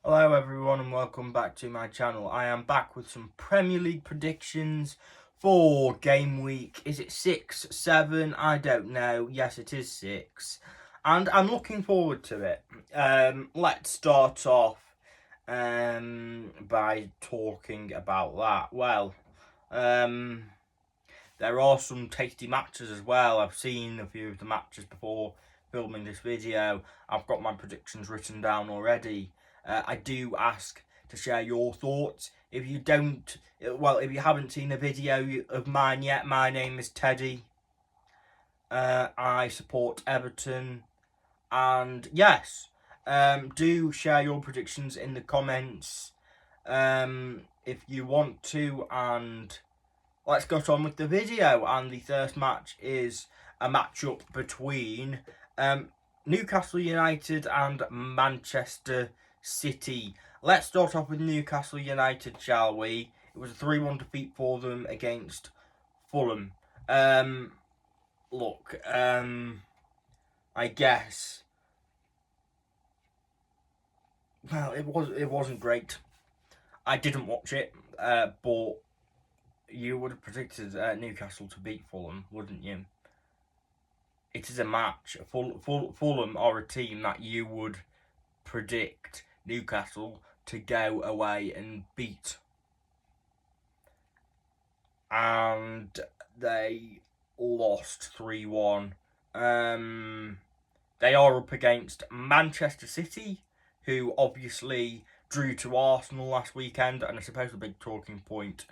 Hello everyone and welcome back to my channel. I am back with some Premier League predictions for game week. Is it 6, 7? I don't know. Yes, it is 6. And I'm looking forward to it. Let's start off by talking about that. Well, there are some tasty matches as well. I've seen a few of the matches before filming this video. I've got my predictions written down already. I do ask to share your thoughts. If you haven't seen a video of mine yet, my name is Teddy. I support Everton. And yes, do share your predictions in the comments if you want to. And let's get on with the video. And the first match is a matchup between Newcastle United and Manchester City. Let's start off with Newcastle United, shall we? It was a 3-1 defeat for them against Fulham. I guess. Well, it wasn't great. I didn't watch it, but you would have predicted Newcastle to beat Fulham, wouldn't you? It is a match. Fulham are a team that you would predict Newcastle to go away and beat. And they lost 3-1. They are up against Manchester City, who obviously drew to Arsenal last weekend, and I suppose the big talking point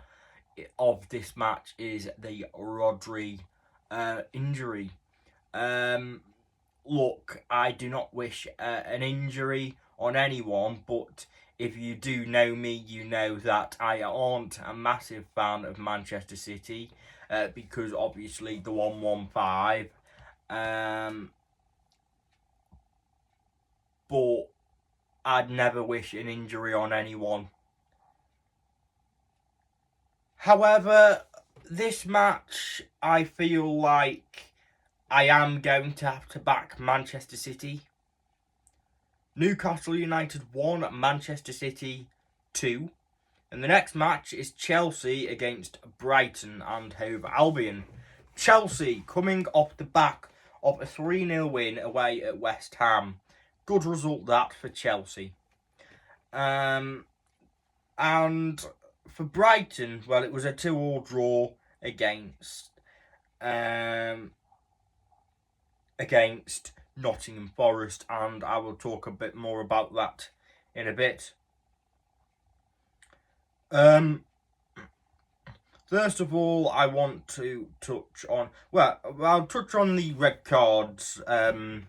of this match is the Rodri injury. Look, I do not wish an injury on anyone, but if you do know me, you know that I aren't a massive fan of Manchester City because obviously the 115. But I'd never wish an injury on anyone. However, this match, I feel like I am going to have to back Manchester City. Newcastle United 1, Manchester City 2. And the next match is Chelsea against Brighton and Hove Albion. Chelsea coming off the back of a 3-0 win away at West Ham. Good result that for Chelsea. And for Brighton, well, it was a 2-2 draw against Nottingham Forest, and I will talk a bit more about that in a bit. First of all, I want to touch on, I'll touch on the red cards when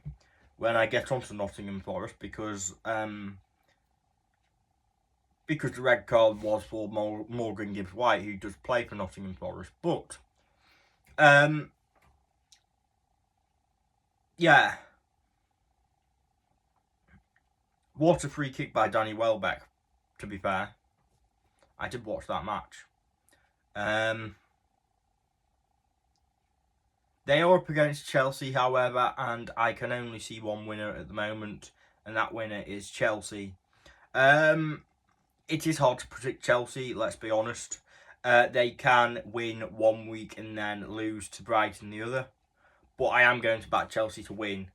I get onto Nottingham Forest, because the red card was for Morgan Gibbs-White, who does play for Nottingham Forest. But yeah, what a free kick by Danny Welbeck, to be fair. I did watch that match. They are up against Chelsea, however, and I can only see one winner at the moment, and that winner is Chelsea. It is hard to predict Chelsea, let's be honest. They can win one week and then lose to Brighton the other. But I am going to back Chelsea to win.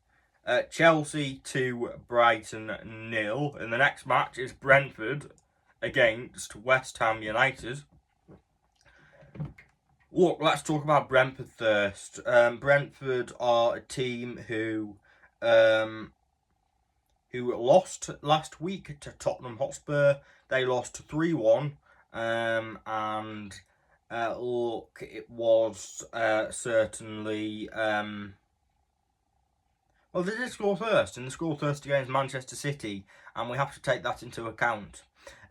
Chelsea 2, Brighton 0. And the next match is Brentford against West Ham United. Look, let's talk about Brentford first. Brentford are a team who lost last week to Tottenham Hotspur. They lost 3-1. Look, it was certainly... well, they did score first, and they scored first against Manchester City, and we have to take that into account.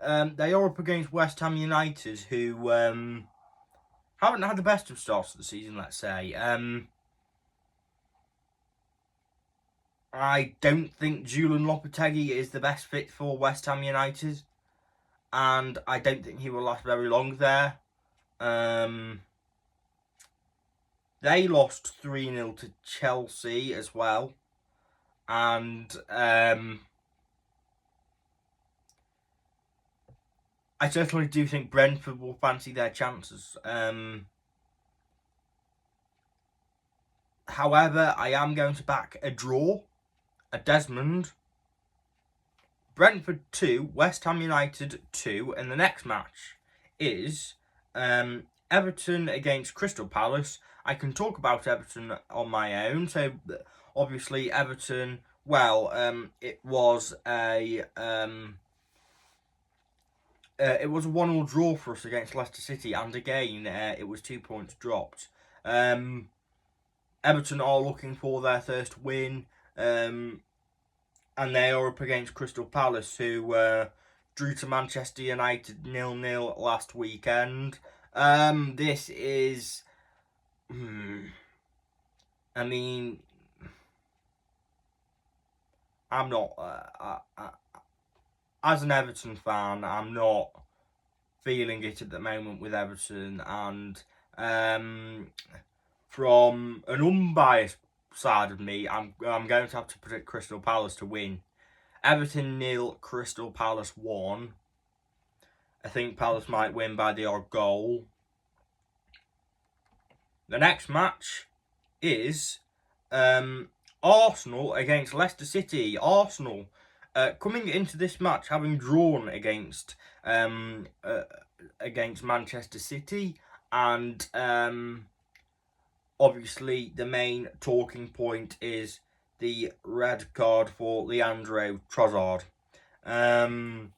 They are up against West Ham United, who haven't had the best of starts of the season, let's say. I don't think Julian Lopetegui is the best fit for West Ham United, and I don't think he will last very long there. They lost 3-0 to Chelsea as well, and I certainly do think Brentford will fancy their chances. However, I am going to back a draw, a Desmond. Brentford 2, West Ham United 2, and the next match is Everton against Crystal Palace. I can talk about Everton on my own. So, obviously, Everton, well, it was a 1-1 draw for us against Leicester City, and again, it was 2 points dropped. Everton are looking for their first win, and they are up against Crystal Palace, who drew to Manchester United 0-0 last weekend. This is... I mean... I'm not... as an Everton fan, I'm not feeling it at the moment with Everton. And from an unbiased side of me, I'm going to have to predict Crystal Palace to win. Everton 0, Crystal Palace 1. I think Palace might win by the odd goal. The next match is Arsenal against Leicester City. Arsenal coming into this match having drawn against Manchester City, and obviously the main talking point is the red card for Leandro Trossard. The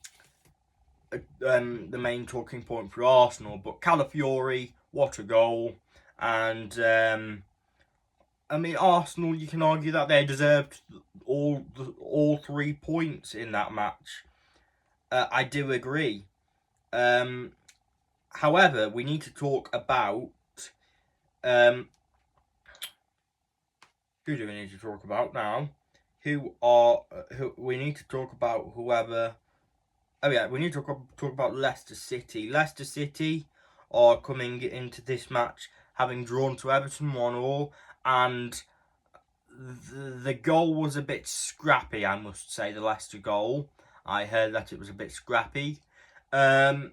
main talking point for Arsenal, but Calafiori, what a goal. And I mean, Arsenal, you can argue that they deserved all 3 points in that match. I do agree. However, we need to talk about who do we need to talk about now? We need to talk about whoever. Oh yeah, we need to talk about Leicester City. Leicester City are coming into this match having drawn to Everton 1-1, and the goal was a bit scrappy, I must say, the Leicester goal. I heard that it was a bit scrappy. I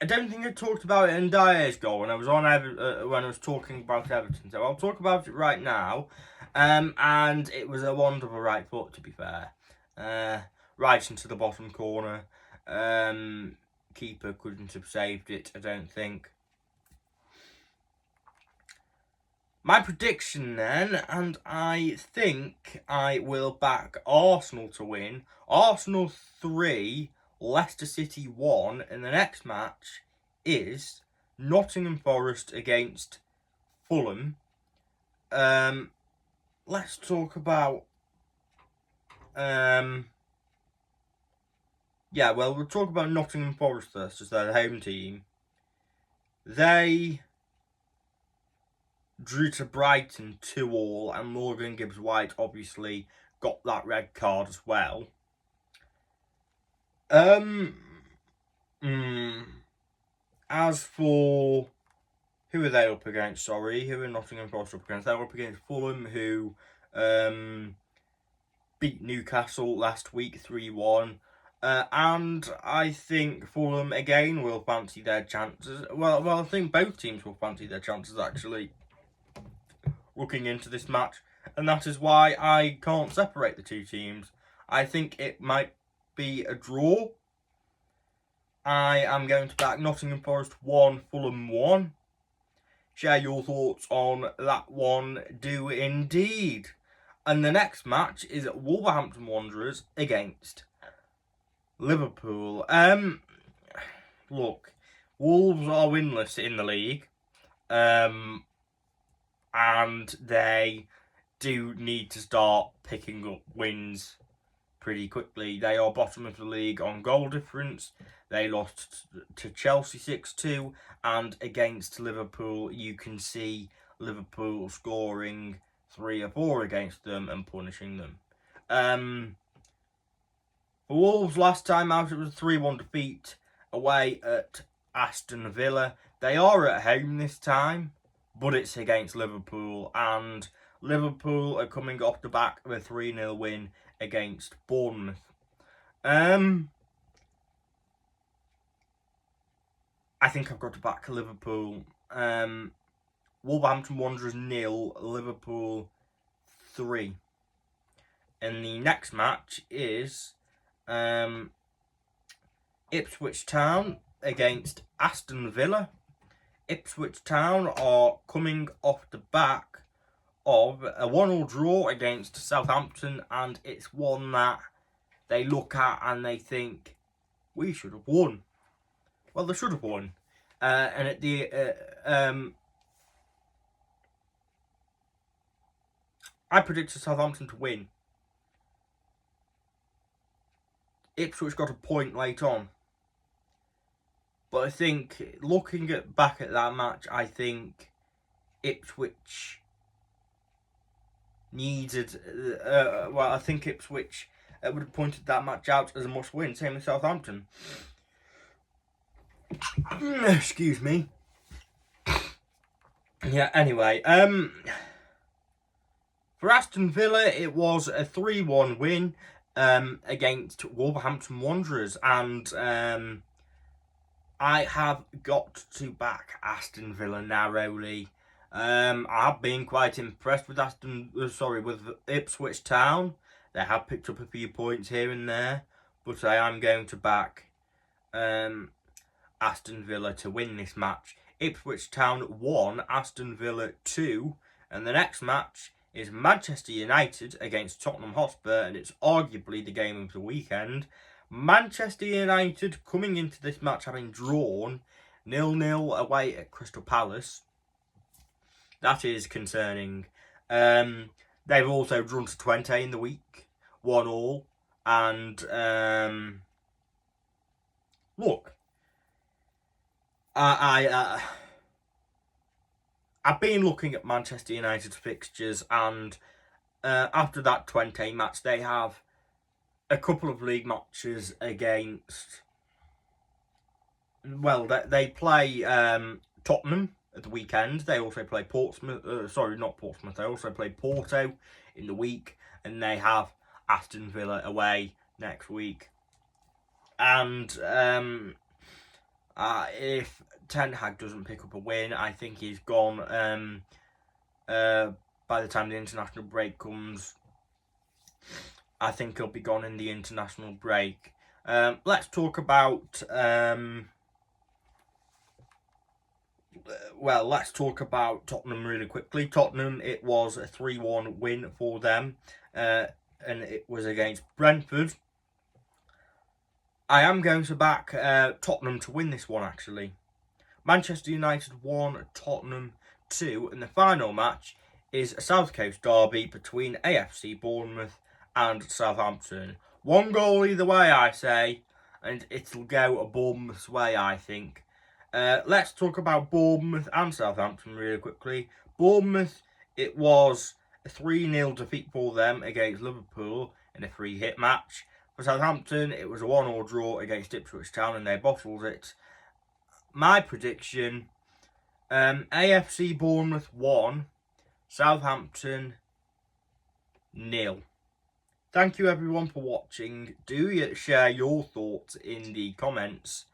don't think I talked about it in Dyer's goal when I was when I was talking about Everton, so I'll talk about it right now. And it was a wonderful right foot, to be fair. Right into the bottom corner. Keeper couldn't have saved it, I don't think. My prediction then, and I think I will back Arsenal to win. Arsenal 3, Leicester City 1, and the next match is Nottingham Forest against Fulham. Let's talk about... we'll talk about Nottingham Forest first, as their home team. They drew to Brighton 2-2, and Morgan Gibbs-White obviously got that red card as well. As for who are they up against? Who are Nottingham Forest up against? They're up against Fulham, who beat Newcastle last week 3-1. And I think Fulham again will fancy their chances. Well, I think both teams will fancy their chances actually, looking into this match, and that is why I can't separate the two teams. I think it might be a draw. I am going to back Nottingham Forest 1, Fulham 1. Share your thoughts on that one, do indeed. And the next match is Wolverhampton Wanderers against Liverpool. Look, Wolves are winless in the league. And they do need to start picking up wins pretty quickly. They are bottom of the league on goal difference. They lost to Chelsea 6-2, and against Liverpool, you can see Liverpool scoring 3 or 4 against them and punishing them. For Wolves, last time out, it was a 3-1 defeat away at Aston Villa. They are at home this time, but it's against Liverpool, and Liverpool are coming off the back of a 3-0 win against Bournemouth. I think I've got to back Liverpool. Wolverhampton Wanderers 0, Liverpool 3. And the next match is Ipswich Town against Aston Villa. Ipswich Town are coming off the back of a 1-1 draw against Southampton, and it's one that they look at and they think, we should have won. Well, they should have won. And at the I predicted Southampton to win. Ipswich got a point late on. But I think, looking back at that match, I think Ipswich needed... I think Ipswich would have pointed that match out as a must-win. Same with Southampton. Excuse me. Yeah, anyway. For Aston Villa, it was a 3-1 win against Wolverhampton Wanderers. And I have got to back Aston Villa narrowly. I have been quite impressed with with Ipswich Town. They have picked up a few points here and there, but I am going to back Aston Villa to win this match. Ipswich Town 1, Aston Villa 2, and the next match is Manchester United against Tottenham Hotspur, and it's arguably the game of the weekend. Manchester United coming into this match having drawn 0-0 away at Crystal Palace. That is concerning. They've also drawn to Twente in the week, 1-1. And look, I've been looking at Manchester United's fixtures, and after that Twente match, they have a couple of league matches against... Well, they play Tottenham at the weekend. They also play Portsmouth. Not Portsmouth. They also play Porto in the week, and they have Aston Villa away next week. And if Ten Hag doesn't pick up a win, I think he's gone. By the time the international break comes, I think he'll be gone in the international break. Let's talk about. Let's talk about Tottenham really quickly. Tottenham, it was a 3-1 win for them, and it was against Brentford. I am going to back Tottenham to win this one, actually. Manchester United 1, Tottenham 2, and the final match is a South Coast derby between AFC Bournemouth and Southampton. 1 goal either way, I say, and it'll go a Bournemouth's way, I think. Let's talk about Bournemouth and Southampton really quickly. Bournemouth, it was a 3-0 defeat for them against Liverpool in a free-hit match. For Southampton, it was a 1-1 draw against Ipswich Town, and they bottled it. My prediction, AFC Bournemouth 1, Southampton 0. Thank you everyone for watching. Do share your thoughts in the comments,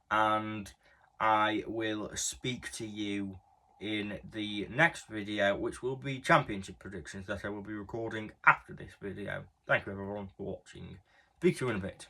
and I will speak to you in the next video, which will be championship predictions that I will be recording after this video. Thank you everyone for watching. Speak to you in a bit.